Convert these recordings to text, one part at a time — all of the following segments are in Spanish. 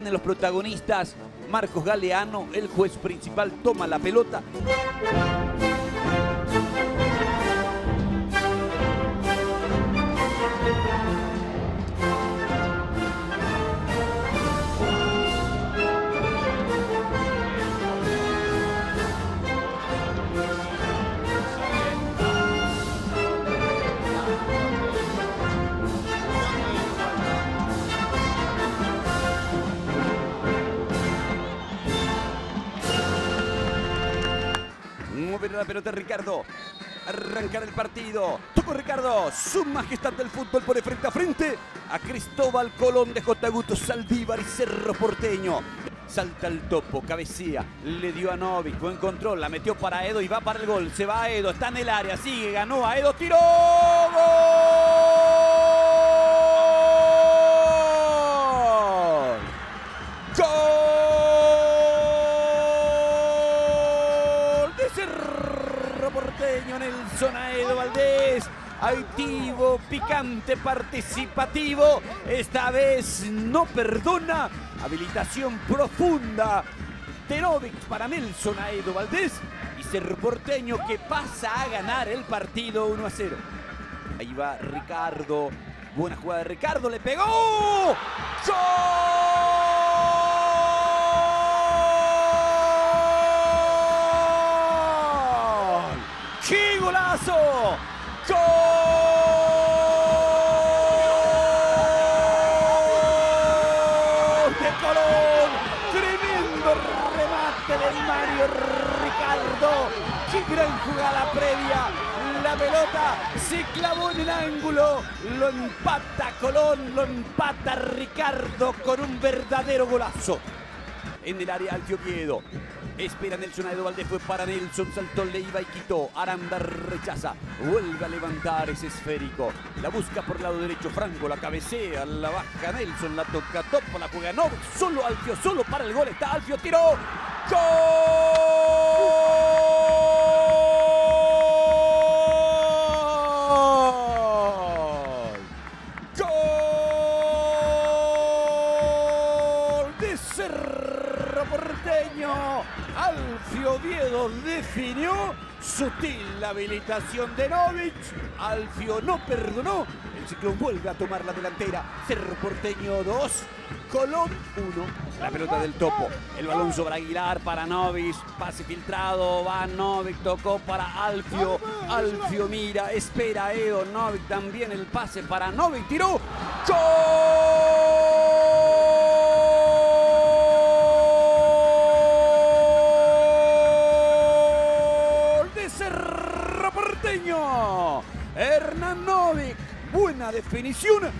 vienen los protagonistas. Marcos Galeano, el juez principal, toma la pelota. Mover la pelota Ricardo. Arrancar el partido. Tocó Ricardo. Su majestad del fútbol pone frente a frente a Cristóbal Colón de J. Augusto Saldívar y Cerro Porteño. Salta el topo, cabecea, le dio a Novik, buen control, la metió para Edo y va para el gol. Se va a Edo, está en el área, sigue, ganó a Edo, tiró. ¡Gol! ¡Gol! De Cerro Porteño, Nelson Aedo Valdés. Activo, picante, participativo. Esta vez no perdona. Habilitación profunda de Novik para Nelson Aedo Valdés. Y Cerro Porteño que pasa a ganar el partido 1-0. Ahí va Ricardo. Buena jugada de Ricardo. Le pegó. ¡Gol! ¡Qué golazo! ¡Gol de Colón! Tremendo remate de Mario Ricardo. ¡Qué gran jugada previa! La pelota se clavó en el ángulo. Lo empata Colón, lo empata Ricardo con un verdadero golazo. En el área Alfio Oviedo. Espera Nelson Aedo Valdés, fue para Nelson, saltó, le iba y quitó. Aranda rechaza, vuelve a levantar ese esférico. La busca por el lado derecho, Franco, la cabecea, la baja Nelson, la toca, topa, la juega Novik, solo Alfio, solo para el gol, está Alfio, tiró. ¡Gol! ¡Gol de Cerro Porteño! Alfio Oviedo definió. Sutil la habilitación de Novik. Alfio no perdonó. El Ciclón vuelve a tomar la delantera. Cerro Porteño 2, Colón 1. La pelota del topo. El balón sobre Aguilar para Novik. Pase filtrado. Va Novik. Tocó para Alfio. Alfio mira. Espera Edo. Novik también. El pase para Novik. Tiró. ¡Gol! Cerro Porteño. Hernán Novik, buena definición,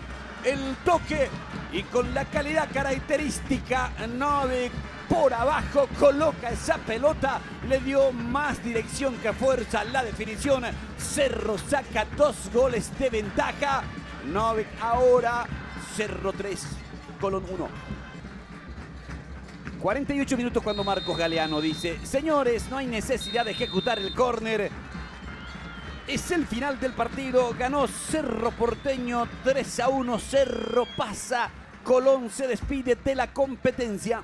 el toque y con la calidad característica Novik por abajo coloca esa pelota, le dio más dirección que fuerza la definición. Cerro saca 2 goles de ventaja. Novik ahora, Cerro 3, Colón 1. 48 minutos cuando Marcos Galeano dice: señores, no hay necesidad de ejecutar el córner. Es el final del partido. Ganó Cerro Porteño 3-1. Cerro pasa. Colón se despide de la competencia.